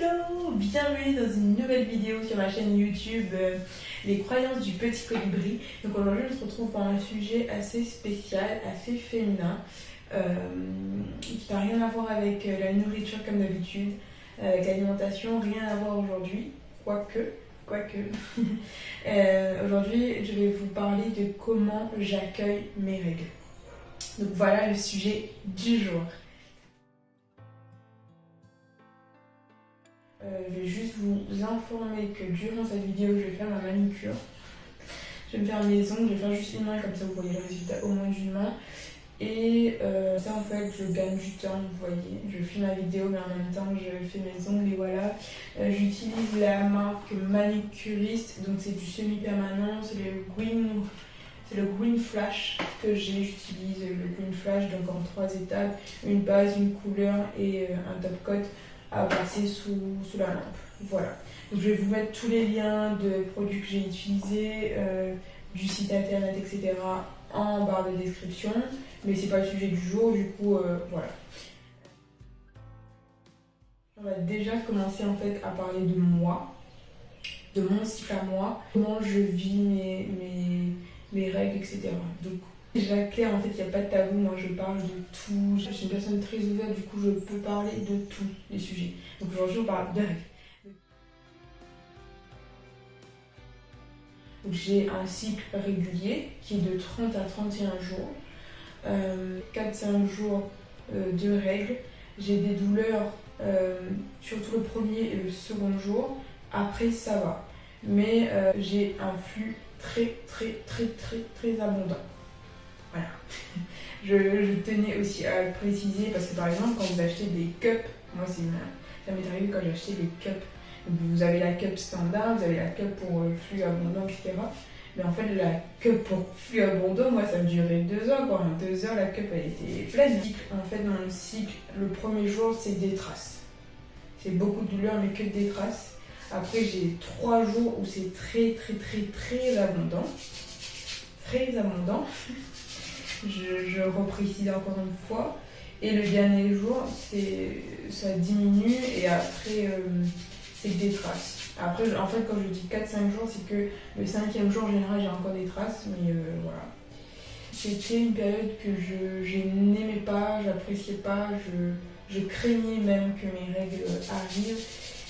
Hello! Bienvenue dans une nouvelle vidéo sur ma chaîne YouTube Les croyances du petit colibri. Donc aujourd'hui on se retrouve pour un sujet assez spécial, assez féminin qui n'a rien à voir avec la nourriture comme d'habitude, avec l'alimentation, rien à voir aujourd'hui, quoique. Aujourd'hui je vais vous parler de comment j'accueille mes règles. Donc voilà le sujet du jour. Je vais juste vous informer que durant cette vidéo, je vais faire ma manicure. Je vais me faire mes ongles, je vais faire juste une main, comme ça vous voyez le résultat au moins d'une main. Et ça en fait, je gagne du temps, vous voyez. Je filme ma vidéo, mais en même temps, je fais mes ongles et voilà. J'utilise la marque Manicuriste, donc c'est du semi-permanent, c'est le Green Flash que j'utilise, le Green Flash, donc en 3 étapes, une base, une couleur et un top coat à passer sous la lampe. Voilà. Donc je vais vous mettre tous les liens de produits que j'ai utilisés, du site internet, etc. en barre de description. Mais c'est pas le sujet du jour, du coup, voilà. On va déjà commencer en fait à parler de moi, de mon cycle à moi, comment je vis mes règles, etc. Donc, déjà clair, en fait, il n'y a pas de tabou, moi je parle de tout. Je suis une personne très ouverte, du coup je peux parler de tous les sujets. Donc aujourd'hui on parle de règles. Donc, j'ai un cycle régulier qui est de 30 à 31 jours, 4-5 jours de règles. J'ai des douleurs surtout le premier et le second jour, après ça va. Mais j'ai un flux très abondant. Voilà. Je tenais aussi à le préciser parce que par exemple quand vous achetez des cups, moi ça m'est arrivé quand j'ai acheté des cups. Vous avez la cup standard, vous avez la cup pour flux abondant, etc. Mais en fait la cup pour flux abondant, moi ça me durait 2 heures. En 2 heures la cup elle était pleine. En fait dans le cycle, le premier jour c'est des traces. C'est beaucoup de douleur mais que des traces. Après j'ai 3 jours où c'est très abondant. Très abondant. Je reprécise encore une fois. Et le dernier jour, ça diminue et après, c'est que des traces. Après, en fait, quand je dis 4-5 jours, c'est que le 5e jour, en général, j'ai encore des traces. Mais voilà. C'était une période que je n'aimais pas, j'appréciais pas. Je craignais même que mes règles arrivent.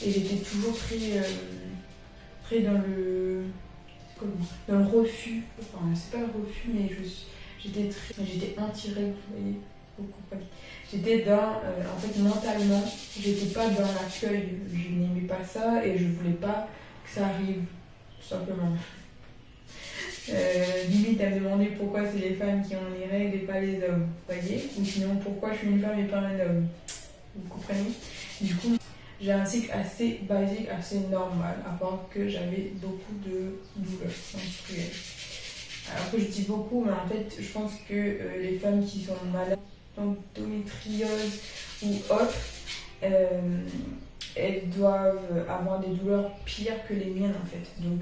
Et j'étais toujours très dans le refus. Enfin, c'est pas le refus, mais j'étais anti-règle, vous voyez, vous comprenez. J'étais dans, en fait, mentalement, j'étais pas dans l'accueil, je n'aimais pas ça et je voulais pas que ça arrive, tout simplement. Limite à me demander pourquoi c'est les femmes qui ont les règles et pas les hommes, vous voyez. Ou sinon, pourquoi je suis une femme et pas un homme, vous comprenez. Du coup, j'ai un cycle assez basique, assez normal, à part que j'avais beaucoup de douleurs menstruelles. Alors que je dis beaucoup, mais en fait, je pense que les femmes qui sont malades d'endométriose ou autres, elles doivent avoir des douleurs pires que les miennes en fait. Donc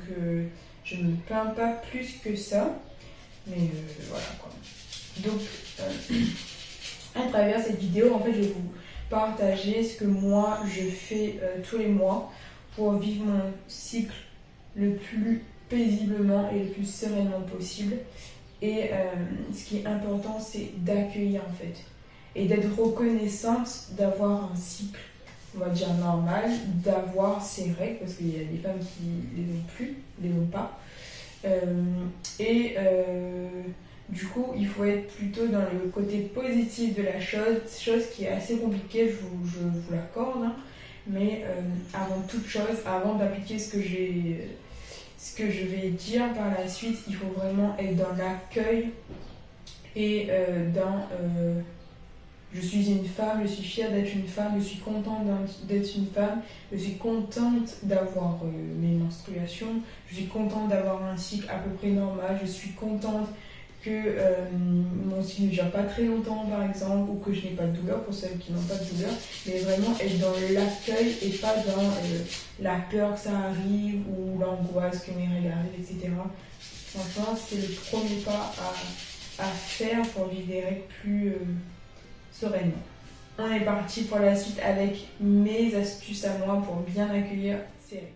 je ne me plains pas plus que ça, mais voilà quoi. Donc à travers cette vidéo, en fait, je vais vous partager ce que moi je fais tous les mois pour vivre mon cycle le plus paisiblement et le plus sereinement possible. Et ce qui est important, c'est d'accueillir en fait et d'être reconnaissante d'avoir un cycle, on va dire normal, d'avoir ses règles parce qu'il y a des femmes qui les ont plus, les ont pas. Du coup, il faut être plutôt dans le côté positif de la chose qui est assez compliquée, je vous l'accorde, hein. Mais avant toute chose, avant d'appliquer ce que je vais dire par la suite, il faut vraiment être dans l'accueil et je suis une femme, je suis fière d'être une femme, je suis contente d'être une femme, je suis contente d'avoir mes menstruations, je suis contente d'avoir un cycle à peu près normal, je suis contente que mon cycle ne dure pas très longtemps par exemple, ou que je n'ai pas de douleur pour celles qui n'ont pas de douleur, mais vraiment être dans l'accueil et pas dans la peur que ça arrive ou l'angoisse que mes règles arrivent, etc. Franchement, c'est le premier pas à faire pour vivre des règles plus sereinement. on est parti pour la suite avec mes astuces à moi pour bien accueillir ces règles.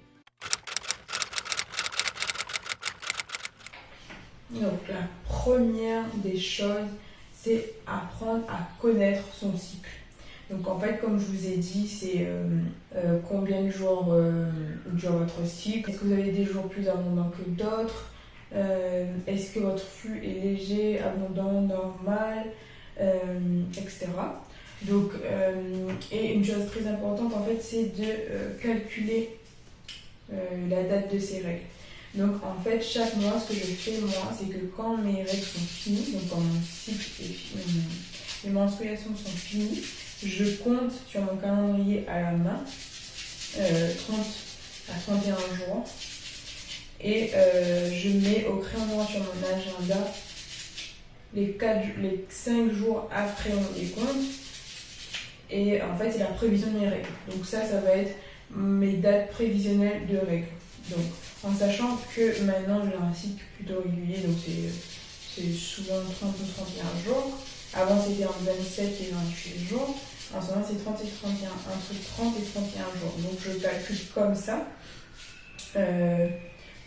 Donc la première des choses, c'est apprendre à connaître son cycle. Donc en fait, comme je vous ai dit, c'est combien de jours dure votre cycle. Est-ce que vous avez des jours plus abondants que d'autres? Est-ce que votre flux est léger, abondant, normal, etc. Donc, et une chose très importante en fait, c'est de calculer la date de ces règles. Donc en fait, chaque mois, ce que je fais moi, c'est que quand mes règles sont finies, donc quand mon cycle est fini, mes menstruations sont finies, je compte sur mon calendrier à la main 30 à 31 jours et je mets au crayon noir sur mon agenda les 5 jours après mon décompte et en fait c'est la prévision de mes règles. Donc ça va être mes dates prévisionnelles de règles. Donc en sachant que maintenant j'ai un cycle plutôt régulier, donc c'est souvent 30 ou 31 jours. Avant c'était en 27 et 28 jours. En ce moment c'est 30 et 31, entre 30 et 31 jours. Donc je calcule comme ça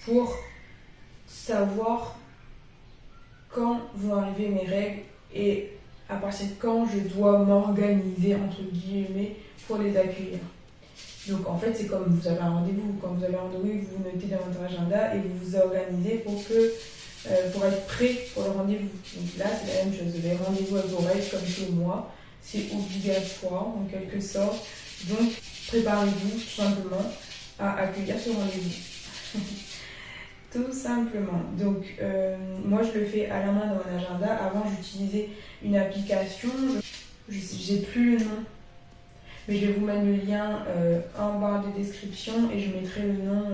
pour savoir quand vont arriver mes règles et à partir de quand je dois m'organiser entre guillemets pour les accueillir. Donc en fait c'est comme vous avez un rendez-vous. Quand vous avez un rendez-vous, vous notez dans votre agenda et vous vous organisez pour être prêt pour le rendez-vous. Donc là c'est la même chose. Vous avez rendez-vous avec vos règles comme tous les mois. C'est obligatoire en quelque sorte. Donc préparez-vous tout simplement à accueillir ce rendez-vous. Tout simplement. Donc moi je le fais à la main dans mon agenda. Avant j'utilisais une application. J'ai plus le nom. Mais je vais vous mettre le lien en barre de description et je mettrai le nom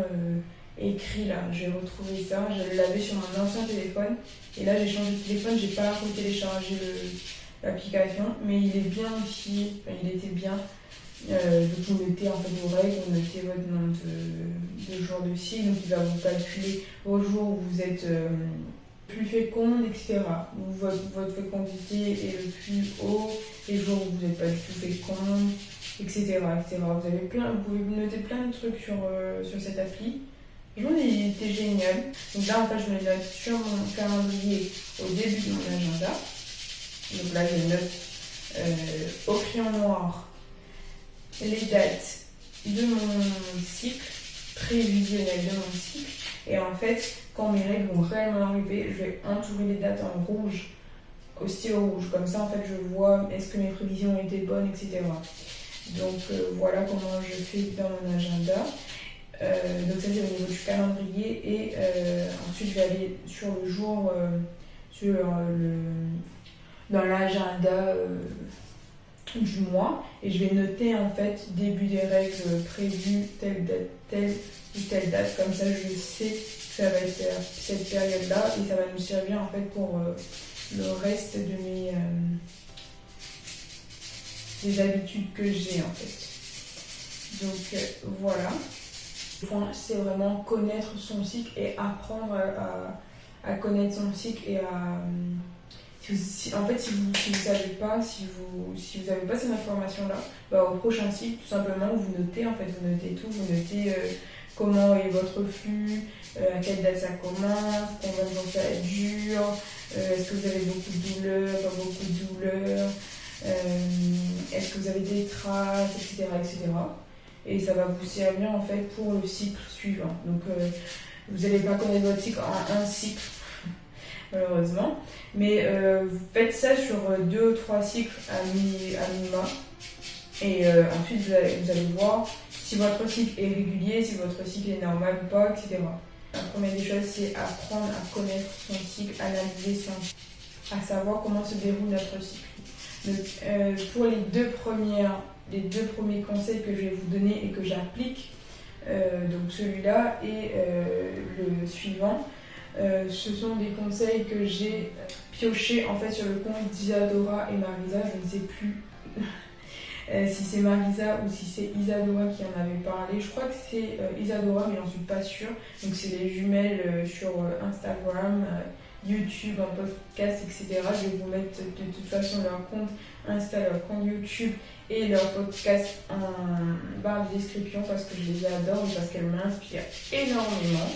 écrit là. Je vais retrouver ça. Je l'avais sur mon ancien téléphone. Et là j'ai changé de téléphone. J'ai pas retéléchargé l'application. Mais il est bien aussi. Enfin, il était bien. Donc vous mettez en fait vos règles, vous mettez votre nombre de jours de cycle, donc il va vous calculer vos jours où vous êtes plus féconde, etc. Où votre fécondité est le plus haut, les jours où vous n'êtes pas du tout féconde, etc., etc. Vous pouvez noter plein de trucs sur cette appli. Franchement, il était génial. Donc là, en fait, je me note sur mon calendrier au début de mon agenda. Donc là, je note au crayon noir les dates de mon cycle, prévisionnel de mon cycle. Et en fait, quand mes règles vont réellement arriver, je vais entourer les dates en rouge, au stylo rouge. Comme ça, en fait, je vois est-ce que mes prévisions ont été bonnes, etc. Donc voilà comment je fais dans mon agenda. Donc ça, c'est au niveau du calendrier. Et ensuite, je vais aller sur le jour, dans l'agenda du mois et je vais noter en fait début des règles prévues, telle date, telle ou telle date, comme ça je sais que ça va être cette période là et ça va me servir en fait pour le reste de des habitudes que j'ai en fait. Donc voilà, le point c'est vraiment connaître son cycle et apprendre à connaître son cycle et à en fait, si vous savez pas, si vous avez pas cette information-là, au prochain cycle, tout simplement, vous notez, en fait, vous notez tout, vous notez comment est votre flux, à quelle date ça commence, combien de temps ça dure, est-ce que vous avez beaucoup de douleurs, pas beaucoup de douleurs, est-ce que vous avez des traces, etc., etc. Et ça va vous servir, en fait, pour le cycle suivant. Donc, vous n'allez pas connaître votre cycle en un cycle, malheureusement, mais vous faites ça sur 2 ou 3 cycles à minima et ensuite vous allez voir si votre cycle est régulier, si votre cycle est normal ou pas, etc. La première des choses, c'est apprendre à connaître son cycle, analyser son cycle, à savoir comment se déroule notre cycle. Donc, pour les deux premiers conseils que je vais vous donner et que j'applique, donc celui-là et le suivant, ce sont des conseils que j'ai piochés en fait sur le compte d'Isadora et Marisa. Je ne sais plus si c'est Marisa ou si c'est Isadora qui en avait parlé. Je crois que c'est Isadora, mais j'en suis pas sûre. Donc c'est les jumelles sur Instagram YouTube, en podcast, etc. Je vais vous mettre de toute façon leur compte Insta, leur compte YouTube et leur podcast en barre de description parce que je les adore et parce qu'elles m'inspirent énormément.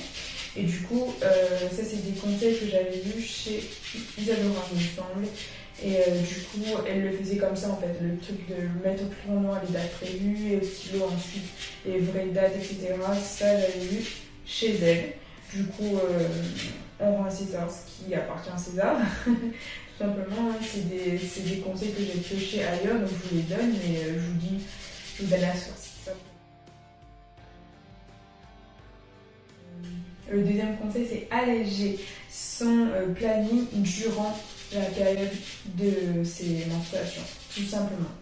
Et du coup, ça c'est des conseils que j'avais vus chez Isadora, il me semble. Et du coup, elle le faisait comme ça en fait, le truc de mettre au crayon noir les dates prévues et au stylo ensuite les vraies dates, etc. Ça, j'avais vu chez elle. Du coup, on rend à César ce qui appartient à César. Tout simplement, hein, c'est des conseils que j'ai piochés ailleurs, donc je vous les donne, mais je vous donne la source. Le deuxième conseil, c'est alléger son planning durant la période de ses menstruations, tout simplement.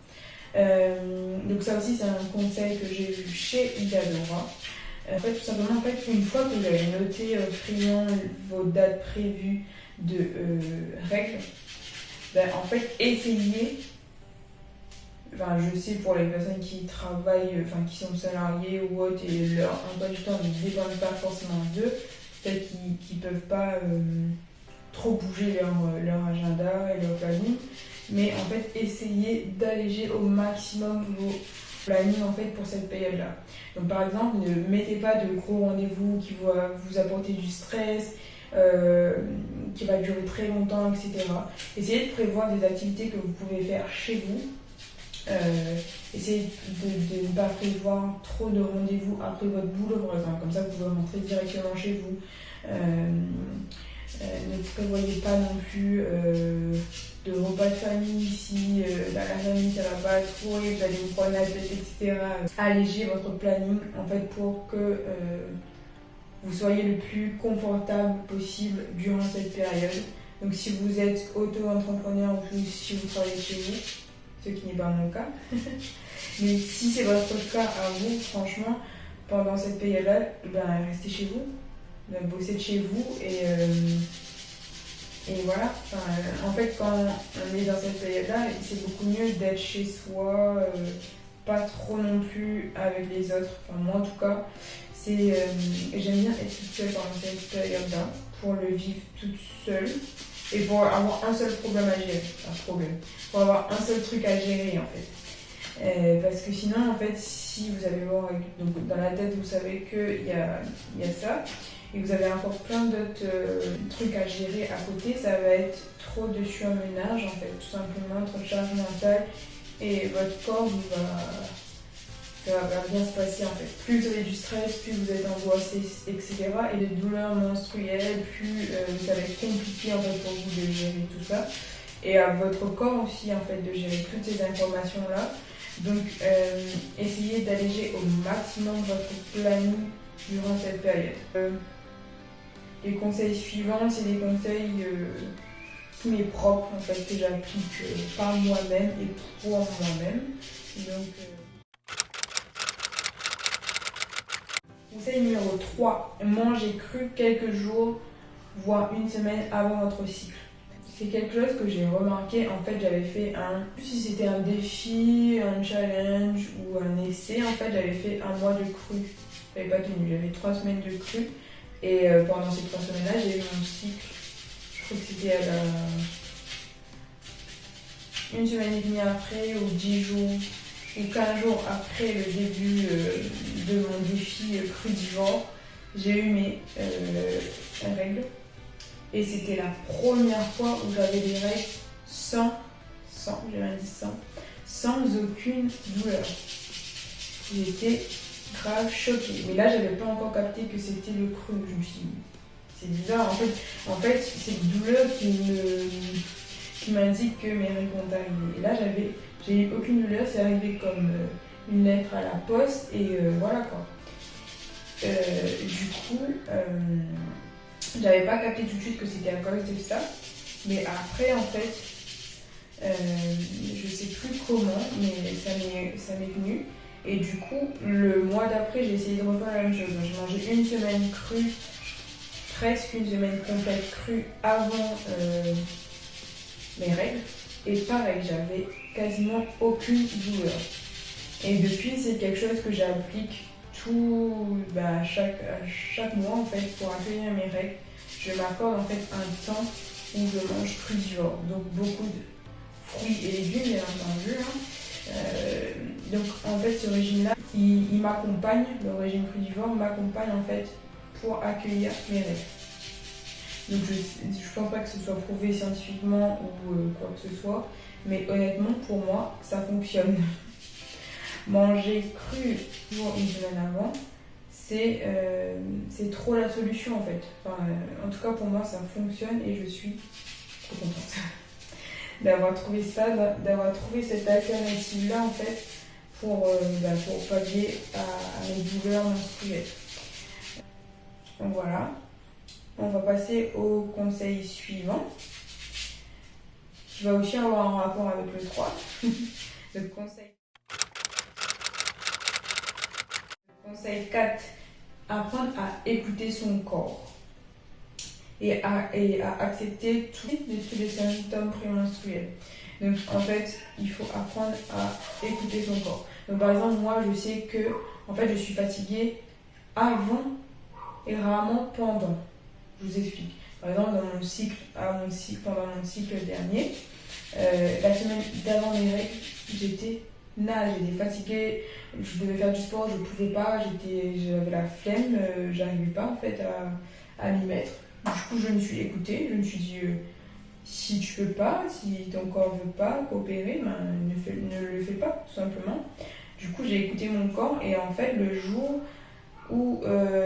Donc ça aussi, c'est un conseil que j'ai vu chez Isadora. En fait, tout simplement, une fois que vous avez noté au crayon vos dates prévues de règles, en fait, essayez. Enfin, je sais pour les personnes qui travaillent, qui sont salariées ou autres et leur emploi du temps ne dépend pas forcément d'eux, peut-être qu'ils ne peuvent pas trop bouger leur agenda et leur planning, mais en fait, essayez d'alléger au maximum vos plannings en fait, pour cette période-là. Donc par exemple, ne mettez pas de gros rendez-vous qui vont vous apporter du stress, qui va durer très longtemps, etc. Essayez de prévoir des activités que vous pouvez faire chez vous. Essayez de ne pas prévoir trop de rendez-vous après votre boulot, par exemple. Comme ça, vous pouvez rentrer directement chez vous. Ne prévoyez pas non plus de repas de famille si dans la famille ça va pas trop et vous allez vous prendre la tête, etc. Allégez votre planning en fait pour que vous soyez le plus confortable possible durant cette période. Donc si vous êtes auto-entrepreneur ou si vous travaillez chez vous, ce qui n'est pas mon cas, mais si c'est votre cas à vous, franchement, pendant cette période-là, restez chez vous. Bosser de chez vous et voilà. En fait, quand on est dans cette période-là, c'est beaucoup mieux d'être chez soi, pas trop non plus avec les autres. Moi en tout cas, j'aime bien être toute seule pendant cette période-là pour le vivre toute seule et pour avoir un seul problème à gérer, pour avoir un seul truc à gérer en fait. Parce que sinon, en fait, si vous avez donc dans la tête, vous savez qu'il y a ça. Et vous avez encore plein d'autres trucs à gérer à côté, ça va être trop de surmenage en fait, tout simplement, trop de charge mentale et votre corps ça va bien se passer en fait. Plus vous avez du stress, plus vous êtes angoissé, etc. Et des douleurs menstruelles, plus ça va être compliqué en fait pour vous de gérer tout ça. Et à votre corps aussi en fait de gérer toutes ces informations là. Donc essayez d'alléger au maximum votre planning durant cette période. Les conseils suivants, c'est des conseils qui m'est propre, en fait, que j'applique par moi-même et pour moi-même. Donc, conseil numéro 3, mangez cru quelques jours, voire une semaine avant votre cycle. C'est quelque chose que j'ai remarqué, en fait, j'avais fait si c'était un défi, un challenge ou un essai, en fait, j'avais fait un mois de cru. J'avais pas tenu, j'avais 3 semaines de cru. Et pendant ces 3 semaines-là, j'ai eu mon cycle. Je crois que c'était une semaine et demie après, ou 10 jours, ou 15 jours après le début de mon défi crudivore, j'ai eu mes règles. Et c'était la première fois où j'avais des règles sans aucune douleur. J'étais grave choquée. Mais là, j'avais pas encore capté que c'était le cru. Je me suis dit, c'est bizarre. En fait c'est une douleur qui m'indique que mes règles vont arriver. Et là, j'ai eu aucune douleur. C'est arrivé comme une lettre à la poste. Et voilà quoi. Du coup, j'avais pas capté tout de suite que c'était à cause de ça. Mais après, en fait, je sais plus comment, mais ça m'est venu. Et du coup, le mois d'après, j'ai essayé de refaire la même chose. Donc, j'ai mangé une semaine crue, presque une semaine complète crue avant mes règles. Et pareil, j'avais quasiment aucune douleur. Et depuis, c'est quelque chose que j'applique chaque mois en fait pour accueillir mes règles. je m'accorde en fait un temps où je mange crudivore, donc beaucoup de fruits et légumes bien entendu. Donc en fait ce régime-là, il m'accompagne, le régime crudivore m'accompagne en fait pour accueillir mes règles. Donc je pense pas que ce soit prouvé scientifiquement ou quoi que ce soit, mais honnêtement pour moi ça fonctionne. Manger cru toujours une semaine avant, c'est trop la solution en fait. Enfin, en tout cas pour moi ça fonctionne et je suis trop contente d'avoir trouvé ça, d'avoir trouvé cette alternative là en fait pour pallier à mes douleurs menstruelles. Donc voilà, on va passer au conseil suivant qui va aussi avoir un rapport avec le 3. Conseil 4, apprendre à écouter son corps et à accepter tous les symptômes prémenstruels. Donc en fait, il faut apprendre à écouter son corps. Donc par exemple, moi je sais que en fait, je suis fatiguée avant et rarement pendant. Je vous explique. Par exemple, pendant mon cycle dernier, la semaine d'avant mes règles, j'étais fatiguée, je devais faire du sport, je pouvais pas, j'avais la flemme, j'arrivais pas en fait à m'y mettre. Du coup, je me suis écoutée, je me suis dit si tu peux pas, si ton corps veut pas coopérer, ne le fais pas tout simplement. Du coup, j'ai écouté mon corps et en fait, le jour où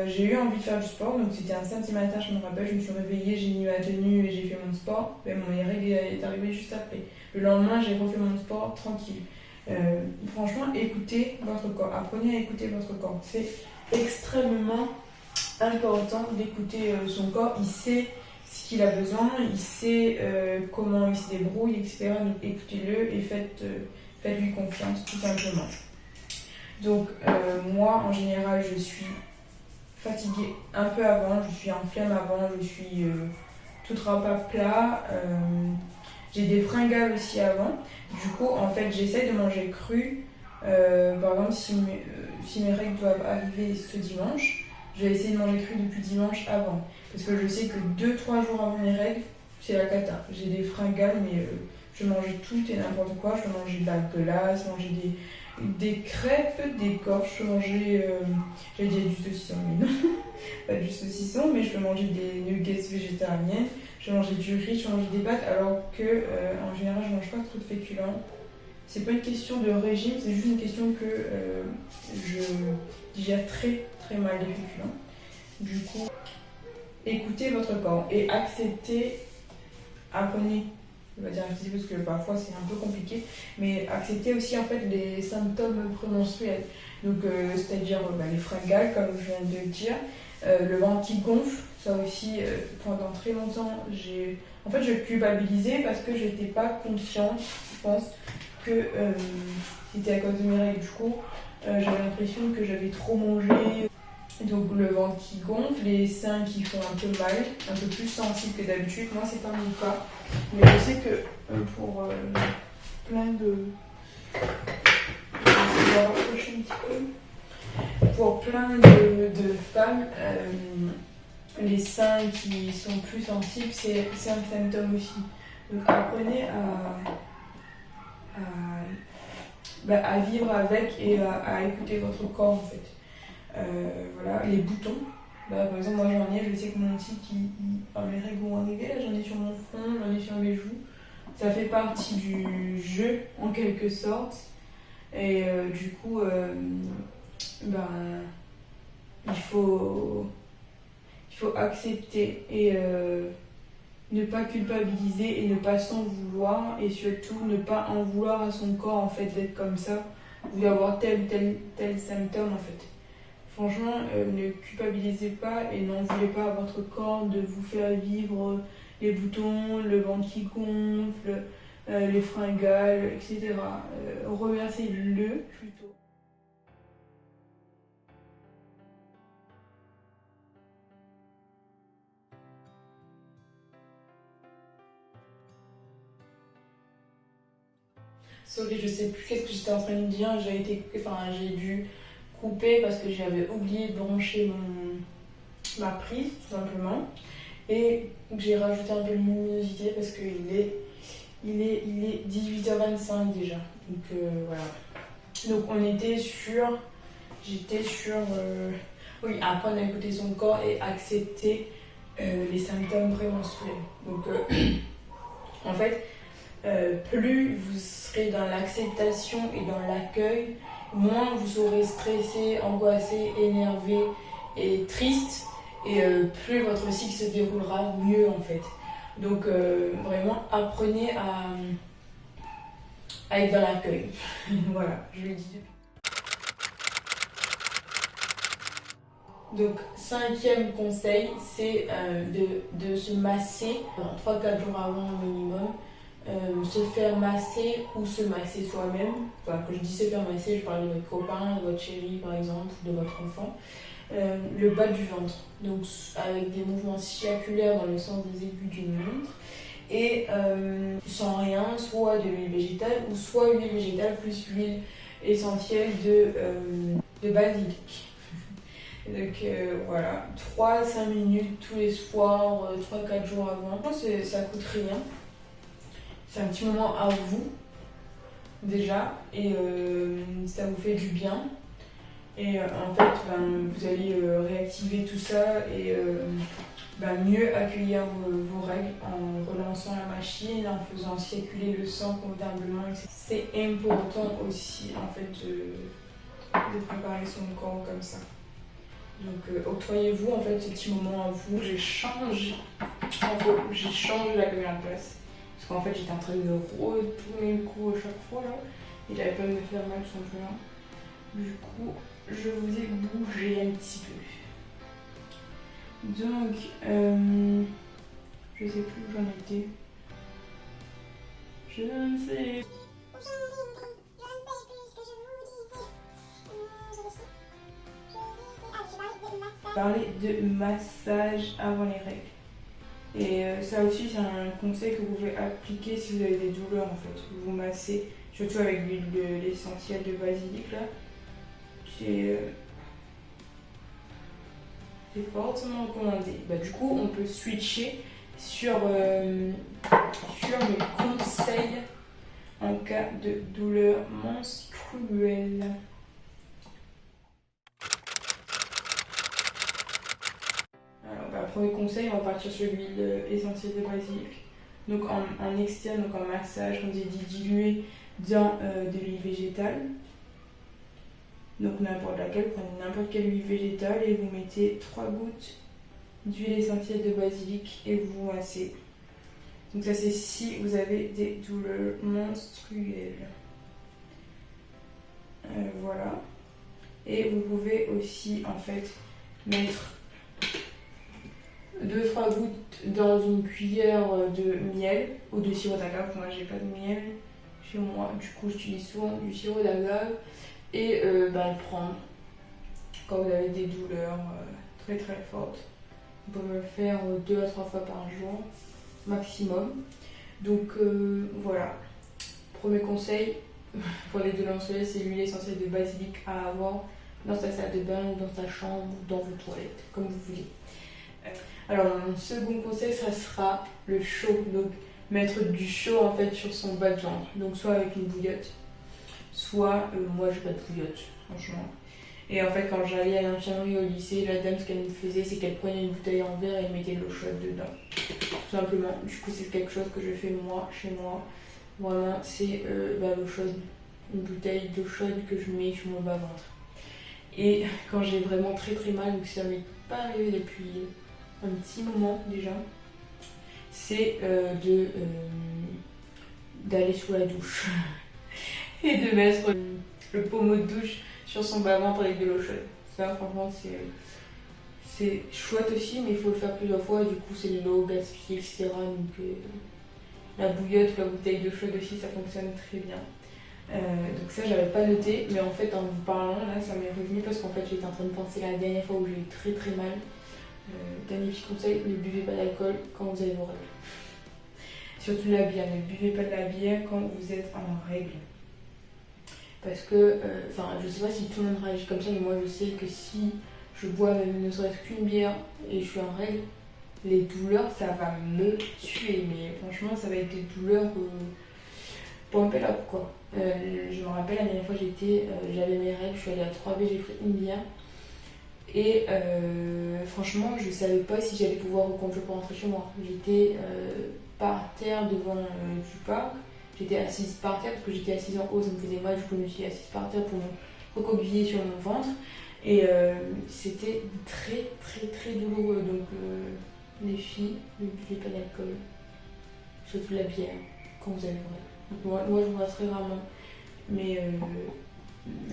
j'ai eu envie de faire du sport, donc c'était un samedi matin, je me rappelle, je me suis réveillée, j'ai mis ma tenue et j'ai fait mon sport. Mon règle est arrivée juste après. Le lendemain, j'ai refait mon sport tranquille. Franchement, écoutez votre corps, apprenez à écouter votre corps. C'est extrêmement important d'écouter son corps. Il sait ce qu'il a besoin, il sait comment il se débrouille, etc. Donc écoutez-le et faites-lui confiance tout simplement. Donc moi en général je suis fatiguée un peu avant, je suis en flemme avant, je suis toute râpe à plat, j'ai des fringales aussi avant. Du coup en fait j'essaie de manger cru. Par exemple si mes règles doivent arriver ce dimanche, je vais essayer de manger cru depuis dimanche avant. Parce que je sais que 2-3 jours avant mes règles, c'est la cata. J'ai des fringales mais je mange tout et n'importe quoi. Je peux manger de la glace, manger des crêpes, des corches, je peux manger, j'allais dire du saucisson, mais non, pas du saucisson, mais je peux manger des nuggets végétariennes, je peux manger du riz, je peux manger des pâtes, alors que en général je mange pas trop de féculents. C'est pas une question de régime, c'est juste une question que je digère très très mal les féculents. Du coup, écoutez votre corps et apprenez. On va dire accepter parce que parfois c'est un peu compliqué, mais accepter aussi en fait les symptômes prémenstruels. Donc c'est-à-dire les fringales comme je viens de le dire, le ventre qui gonfle, ça aussi pendant très longtemps je culpabilisais parce que j'étais pas consciente, je pense, que c'était à cause de mes règles. Du coup j'avais l'impression que j'avais trop mangé. Donc le ventre qui gonfle, les seins qui font un peu mal, un peu plus sensibles que d'habitude. Moi c'est pas mon cas, mais je sais que pour plein de... Je vais rapprocher un petit peu. Pour plein de femmes, les seins qui sont plus sensibles, c'est un symptôme aussi. Donc apprenez à vivre avec et à écouter votre corps en fait. Voilà, les boutons. Par exemple, moi j'en ai, je sais que mon tic, mes règles vont arriver, là j'en ai sur mon front, j'en ai sur mes joues. Ça fait partie du jeu en quelque sorte. Et du coup, il faut accepter et ne pas culpabiliser et ne pas s'en vouloir et surtout ne pas en vouloir à son corps en fait d'être comme ça ou d'avoir tel symptôme en fait. Franchement, ne culpabilisez pas et n'en voulez pas à votre corps de vous faire vivre les boutons, le ventre qui gonfle, les fringales, etc. Remerciez-le plutôt. Sorry, je sais plus qu'est-ce que j'étais en train de dire, j'ai dû couper parce que j'avais oublié de brancher ma prise tout simplement. et j'ai rajouté un peu de luminosité parce qu'il est 18h25 déjà. Donc voilà. Donc j'étais sur, oui, apprendre à écouter son corps et accepter les symptômes prémenstruels. Donc en fait, plus vous serez dans l'acceptation et dans l'accueil, moins vous serez stressé, angoissé, énervé et triste, et plus votre cycle se déroulera mieux en fait. Donc vraiment apprenez à être dans l'accueil. Voilà, je le dis depuis. Donc, 5e conseil, c'est de se masser 3-4 jours avant au minimum. Se faire masser ou se masser soi-même. Enfin, quand je dis se faire masser, je parle de votre copain, de votre chérie par exemple, de votre enfant. Le bas du ventre, donc avec des mouvements circulaires dans le sens des aiguilles d'une montre. Et sans rien, soit de l'huile végétale ou soit huile végétale plus l'huile essentielle de basilic. Donc voilà, 3-5 minutes tous les soirs, 3-4 jours avant. Ça coûte rien. C'est un petit moment à vous, déjà, et ça vous fait du bien. Et en fait, vous allez réactiver tout ça et mieux accueillir vos règles en relançant la machine, en faisant circuler le sang convenablement. C'est important aussi, en fait, de préparer son corps comme ça. Donc octroyez-vous en fait ce petit moment à vous. J'ai changé la caméra de place. Parce qu'en fait j'étais en train de me retourner le cou à chaque fois là. Il avait peur de me faire mal tout simplement. Du coup, je vous ai bougé un petit peu. Donc, je sais plus où j'en étais. Je ne sais. Parler de massage avant les règles. Et ça aussi, c'est un conseil que vous pouvez appliquer si vous avez des douleurs en fait. Vous vous massez, surtout avec l'huile de l'essentiel de basilic là. C'est fortement recommandé. Du coup, on peut switcher sur mes conseils en cas de douleur menstruelle. Alors, premier conseil, on va partir sur l'huile essentielle de basilic. Donc en externe, donc en massage, comme j'ai dit, dilué dans de l'huile végétale. Donc n'importe laquelle, prenez n'importe quelle huile végétale et vous mettez 3 gouttes d'huile essentielle de basilic et vous vous massez. Donc ça c'est si vous avez des douleurs menstruelles. Voilà. Et vous pouvez aussi en fait mettre 2-3 gouttes dans une cuillère de miel ou de sirop d'agave. Moi j'ai pas de miel chez moi, du coup j'utilise souvent du sirop d'agave. Et le prendre quand vous avez des douleurs très très fortes. Vous pouvez le faire 2 à 3 fois par jour maximum. Donc voilà, premier conseil pour les douleurs menstruelles, c'est l'huile essentielle de basilic à avoir dans sa salle de bain ou dans sa chambre ou dans vos toilettes, comme vous voulez. Alors mon second conseil, ça sera le chaud. Donc mettre du chaud en fait sur son bas de ventre, donc soit avec une bouillotte, soit moi j'ai pas de bouillotte franchement. Et en fait quand j'allais à l'infirmerie au lycée, la dame ce qu'elle me faisait c'est qu'elle prenait une bouteille en verre et elle mettait de l'eau chaude dedans, tout simplement. Du coup c'est quelque chose que je fais moi chez moi, vraiment c'est l'eau chaude, une bouteille d'eau chaude que je mets sur mon bas ventre. Et quand j'ai vraiment très très mal, donc ça m'est pas arrivé depuis un petit moment déjà, c'est d'aller sous la douche et de mettre le pommeau de douche sur son bas-ventre avec de l'eau chaude. Ça, franchement, c'est chouette aussi, mais il faut le faire plusieurs fois. Du coup, c'est de l'eau gaspillée, etc. Donc, la bouillotte, la bouteille d'eau chaude aussi, ça fonctionne très bien. Donc ça, j'avais pas noté, mais en fait, en vous parlant, là, ça m'est revenu parce qu'en fait, j'étais en train de penser la dernière fois où j'ai eu très très mal. Dernier petit conseil, ne buvez pas d'alcool quand vous avez vos règles. Surtout la bière, ne buvez pas de la bière quand vous êtes en règle. Parce que, je sais pas si tout le monde réagit comme ça, mais moi je sais que si je bois même ne serait-ce qu'une bière et je suis en règle, les douleurs, ça va me tuer. Mais franchement, ça va être des douleurs pompélope quoi. Je me rappelle la dernière fois j'avais mes règles, je suis allée à 3B, j'ai pris une bière. Et franchement, je savais pas si j'allais pouvoir reconduire pour rentrer chez moi. J'étais par terre devant du parc. J'étais assise par terre parce que j'étais assise en haut, ça me faisait mal. Du coup, je me suis assise par terre pour me recroqueviller sur mon ventre. Et c'était très très très douloureux. Donc, les filles, ne buvez pas d'alcool, surtout la bière, quand vous avez vrai. Moi, je bois très rarement. Mais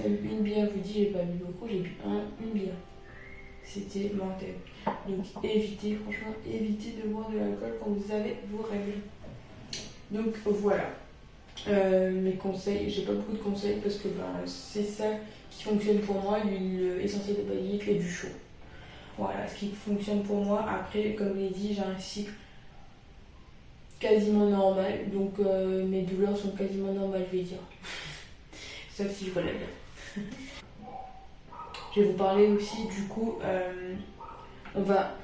une bière, je vous dis, j'ai pas bu beaucoup, j'ai bu une bière. C'était mortel. Donc évitez, franchement, évitez de boire de l'alcool quand vous avez vos règles. Donc voilà. Mes conseils, j'ai pas beaucoup de conseils parce que c'est ça qui fonctionne pour moi, l'huile essentielle de basilic et du chaud. Voilà, ce qui fonctionne pour moi. Après, comme je l'ai dit, j'ai un cycle quasiment normal, donc mes douleurs sont quasiment normales, je vais dire. Sauf si je bois de la bière. Je vais vous parler aussi, du coup, on va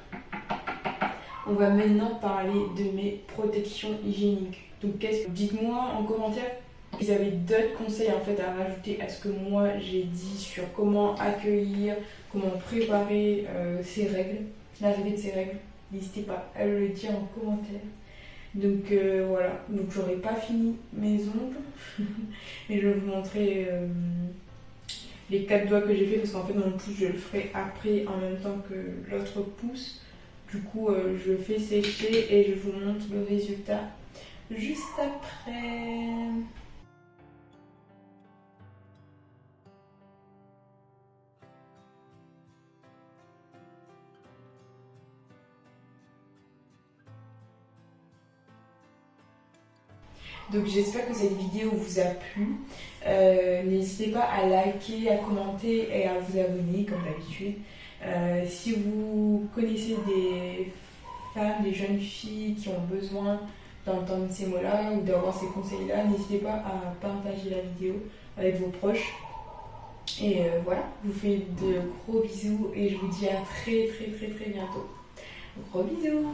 maintenant parler de mes protections hygiéniques. Donc, dites-moi en commentaire si vous avez d'autres conseils en fait à rajouter à ce que moi j'ai dit sur comment accueillir, comment préparer ces règles, l'arrivée de ces règles. N'hésitez pas à le dire en commentaire. Donc voilà, donc j'aurai pas fini mes ongles, mais je vais vous montrer les 4 doigts que j'ai fait parce qu'en fait mon pouce je le ferai après en même temps que l'autre pouce. Du coup je le fais sécher et je vous montre le résultat juste après. Donc j'espère que cette vidéo vous a plu. N'hésitez pas à liker, à commenter et à vous abonner comme d'habitude. Si vous connaissez des femmes, des jeunes filles qui ont besoin d'entendre ces mots-là ou d'avoir ces conseils-là, n'hésitez pas à partager la vidéo avec vos proches. Et voilà, je vous fais de gros bisous et je vous dis à très très très très bientôt. Gros bisous.